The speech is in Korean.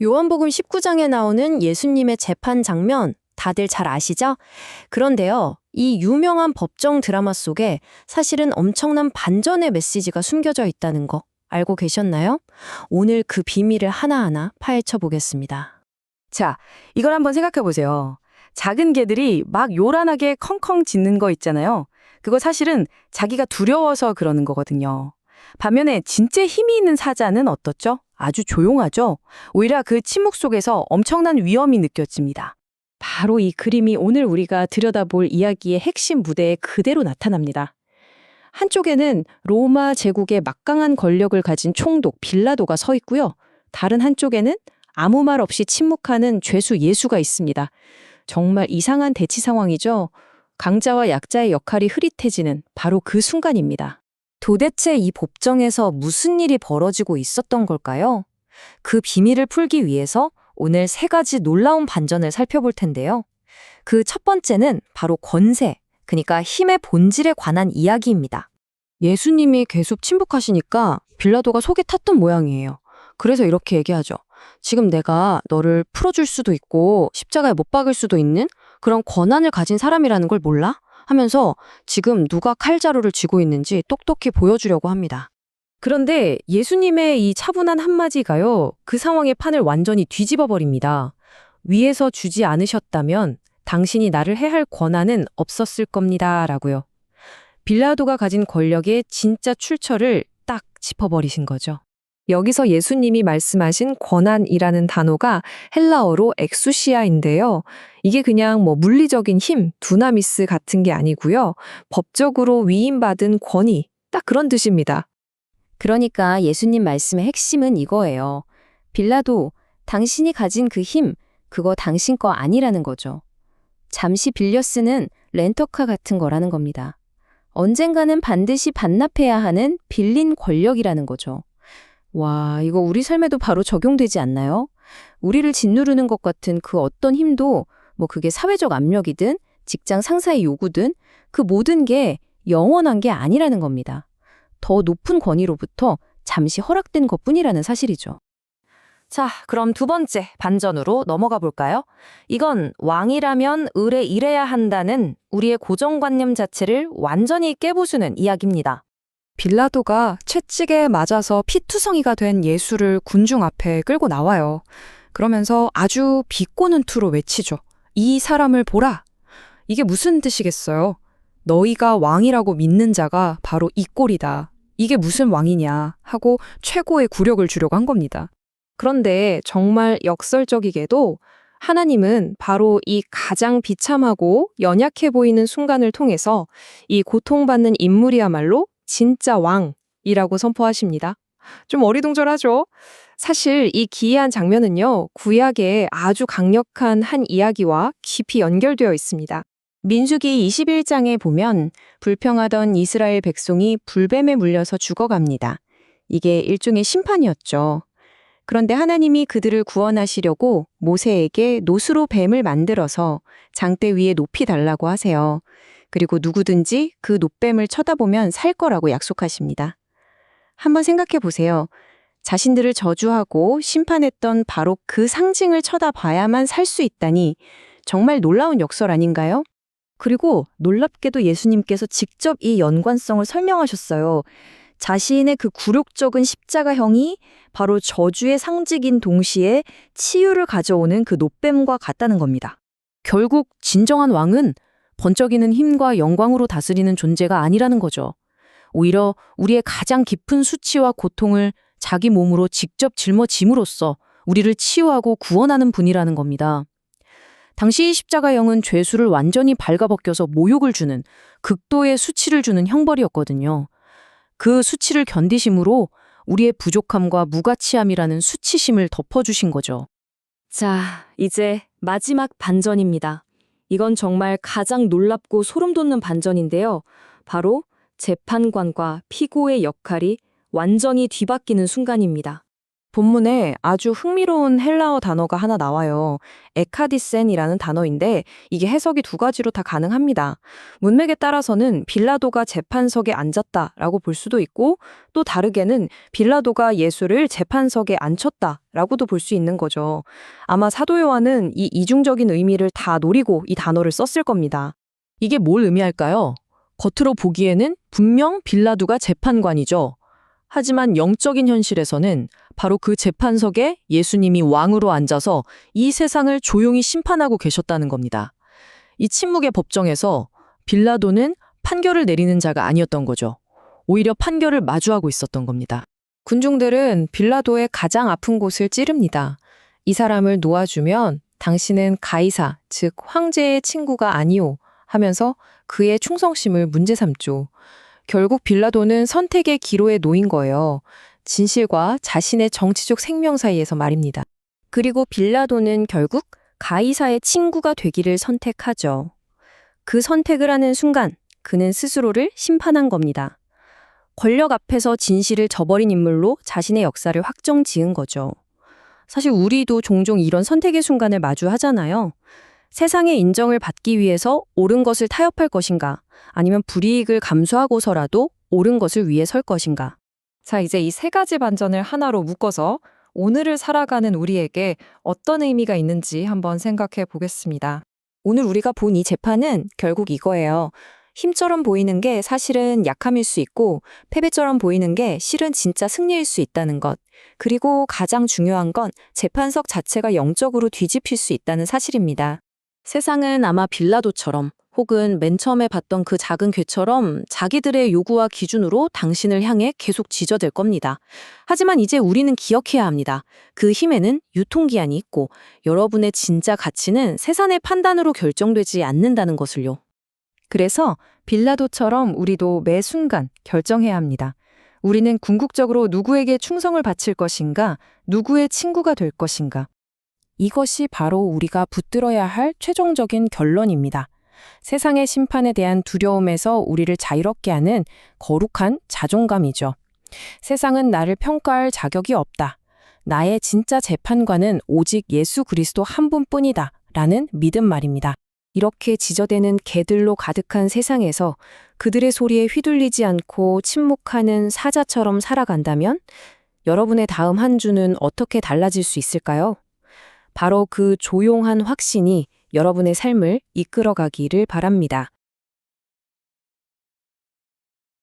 요한복음 19장에 나오는 예수님의 재판 장면 다들 잘 아시죠? 그런데요, 이 유명한 법정 드라마 속에 사실은 엄청난 반전의 메시지가 숨겨져 있다는 거 알고 계셨나요? 오늘 그 비밀을 하나하나 파헤쳐 보겠습니다. 자, 이걸 한번 생각해 보세요. 작은 개들이 막 요란하게 컹컹 짖는 거 있잖아요. 그거 사실은 자기가 두려워서 그러는 거거든요. 반면에 진짜 힘이 있는 사자는 어떻죠? 아주 조용하죠? 오히려 그 침묵 속에서 엄청난 위험이 느껴집니다. 바로 이 그림이 오늘 우리가 들여다볼 이야기의 핵심 무대에 그대로 나타납니다. 한쪽에는 로마 제국의 막강한 권력을 가진 총독 빌라도가 서 있고요. 다른 한쪽에는 아무 말 없이 침묵하는 죄수 예수가 있습니다. 정말 이상한 대치 상황이죠. 강자와 약자의 역할이 흐릿해지는 바로 그 순간입니다. 도대체 이 법정에서 무슨 일이 벌어지고 있었던 걸까요? 그 비밀을 풀기 위해서 오늘 세 가지 놀라운 반전을 살펴볼 텐데요. 그 첫 번째는 바로 권세, 그러니까 힘의 본질에 관한 이야기입니다. 예수님이 계속 침묵하시니까 빌라도가 속에 탔던 모양이에요. 그래서 이렇게 얘기하죠. 지금 내가 너를 풀어줄 수도 있고 십자가에 못 박을 수도 있는 그런 권한을 가진 사람이라는 걸 몰라? 하면서 지금 누가 칼자루를 쥐고 있는지 똑똑히 보여주려고 합니다. 그런데 예수님의 이 차분한 한마디가요, 그 상황의 판을 완전히 뒤집어 버립니다. 위에서 주지 않으셨다면 당신이 나를 해할 권한은 없었을 겁니다. 라고요. 빌라도가 가진 권력의 진짜 출처를 딱 짚어버리신 거죠. 여기서 예수님이 말씀하신 권한이라는 단어가 헬라어로 엑수시아인데요. 이게 그냥 물리적인 힘, 두나미스 같은 게 아니고요. 법적으로 위임받은 권위, 딱 그런 뜻입니다. 그러니까 예수님 말씀의 핵심은 이거예요. 빌라도, 당신이 가진 그 힘, 그거 당신 거 아니라는 거죠. 잠시 빌려 쓰는 렌터카 같은 거라는 겁니다. 언젠가는 반드시 반납해야 하는 빌린 권력이라는 거죠. 와, 이거 우리 삶에도 바로 적용되지 않나요? 우리를 짓누르는 것 같은 그 어떤 힘도 그게 사회적 압력이든 직장 상사의 요구든 그 모든 게 영원한 게 아니라는 겁니다. 더 높은 권위로부터 잠시 허락된 것뿐이라는 사실이죠. 자, 그럼 두 번째 반전으로 넘어가 볼까요? 이건 왕이라면 을에 일해야 한다는 우리의 고정관념 자체를 완전히 깨부수는 이야기입니다. 빌라도가 채찍에 맞아서 피투성이가 된 예수를 군중 앞에 끌고 나와요. 그러면서 아주 비꼬는 투로 외치죠. 이 사람을 보라! 이게 무슨 뜻이겠어요? 너희가 왕이라고 믿는 자가 바로 이 꼴이다. 이게 무슨 왕이냐 하고 최고의 굴욕을 주려고 한 겁니다. 그런데 정말 역설적이게도 하나님은 바로 이 가장 비참하고 연약해 보이는 순간을 통해서 이 고통받는 인물이야말로 진짜 왕이라고 선포하십니다. 좀 어리둥절하죠? 사실 이 기이한 장면은요, 구약의 아주 강력한 한 이야기와 깊이 연결되어 있습니다. 민수기 21장에 보면 불평하던 이스라엘 백성이 불뱀에 물려서 죽어갑니다. 이게 일종의 심판이었죠. 그런데 하나님이 그들을 구원하시려고 모세에게 노수로 뱀을 만들어서 장대 위에 높이 달라고 하세요. 그리고 누구든지 그 노뱀을 쳐다보면 살 거라고 약속하십니다. 한번 생각해 보세요. 자신들을 저주하고 심판했던 바로 그 상징을 쳐다봐야만 살 수 있다니 정말 놀라운 역설 아닌가요? 그리고 놀랍게도 예수님께서 직접 이 연관성을 설명하셨어요. 자신의 그 굴욕적인 십자가형이 바로 저주의 상징인 동시에 치유를 가져오는 그 노뱀과 같다는 겁니다. 결국 진정한 왕은 번쩍이는 힘과 영광으로 다스리는 존재가 아니라는 거죠. 오히려 우리의 가장 깊은 수치와 고통을 자기 몸으로 직접 짊어짐으로써 우리를 치유하고 구원하는 분이라는 겁니다. 당시 십자가형은 죄수를 완전히 발가벗겨서 모욕을 주는 극도의 수치를 주는 형벌이었거든요. 그 수치를 견디심으로 우리의 부족함과 무가치함이라는 수치심을 덮어주신 거죠. 자, 이제 마지막 반전입니다. 이건 정말 가장 놀랍고 소름 돋는 반전인데요. 바로 재판관과 피고의 역할이 완전히 뒤바뀌는 순간입니다. 본문에 아주 흥미로운 헬라어 단어가 하나 나와요. 에카디센이라는 단어인데 이게 해석이 두 가지로 다 가능합니다. 문맥에 따라서는 빌라도가 재판석에 앉았다라고 볼 수도 있고 또 다르게는 빌라도가 예수를 재판석에 앉혔다라고도 볼 수 있는 거죠. 아마 사도 요한은 이 이중적인 의미를 다 노리고 이 단어를 썼을 겁니다. 이게 뭘 의미할까요? 겉으로 보기에는 분명 빌라도가 재판관이죠. 하지만 영적인 현실에서는 바로 그 재판석에 예수님이 왕으로 앉아서 이 세상을 조용히 심판하고 계셨다는 겁니다. 이 침묵의 법정에서 빌라도는 판결을 내리는 자가 아니었던 거죠. 오히려 판결을 마주하고 있었던 겁니다. 군중들은 빌라도의 가장 아픈 곳을 찌릅니다. 이 사람을 놓아주면 당신은 가이사, 즉 황제의 친구가 아니오 하면서 그의 충성심을 문제 삼죠. 결국 빌라도는 선택의 기로에 놓인 거예요. 진실과 자신의 정치적 생명 사이에서 말입니다. 그리고 빌라도는 결국 가이사의 친구가 되기를 선택하죠. 그 선택을 하는 순간 그는 스스로를 심판한 겁니다. 권력 앞에서 진실을 저버린 인물로 자신의 역사를 확정 지은 거죠. 사실 우리도 종종 이런 선택의 순간을 마주하잖아요. 세상의 인정을 받기 위해서 옳은 것을 타협할 것인가, 아니면 불이익을 감수하고서라도 옳은 것을 위해 설 것인가. 자, 이제 이 세 가지 반전을 하나로 묶어서 오늘을 살아가는 우리에게 어떤 의미가 있는지 한번 생각해 보겠습니다. 오늘 우리가 본 이 재판은 결국 이거예요. 힘처럼 보이는 게 사실은 약함일 수 있고 패배처럼 보이는 게 실은 진짜 승리일 수 있다는 것. 그리고 가장 중요한 건 재판석 자체가 영적으로 뒤집힐 수 있다는 사실입니다. 세상은 아마 빌라도처럼 혹은 맨 처음에 봤던 그 작은 괴처럼 자기들의 요구와 기준으로 당신을 향해 계속 지저댈 겁니다. 하지만 이제 우리는 기억해야 합니다. 그 힘에는 유통기한이 있고 여러분의 진짜 가치는 세상의 판단으로 결정되지 않는다는 것을요. 그래서 빌라도처럼 우리도 매 순간 결정해야 합니다. 우리는 궁극적으로 누구에게 충성을 바칠 것인가, 누구의 친구가 될 것인가. 이것이 바로 우리가 붙들어야 할 최종적인 결론입니다. 세상의 심판에 대한 두려움에서 우리를 자유롭게 하는 거룩한 자존감이죠. 세상은 나를 평가할 자격이 없다. 나의 진짜 재판관은 오직 예수 그리스도 한 분뿐이다. 라는 믿음 말입니다. 이렇게 지저대는 개들로 가득한 세상에서 그들의 소리에 휘둘리지 않고 침묵하는 사자처럼 살아간다면 여러분의 다음 한 주는 어떻게 달라질 수 있을까요? 바로 그 조용한 확신이 여러분의 삶을 이끌어가기를 바랍니다.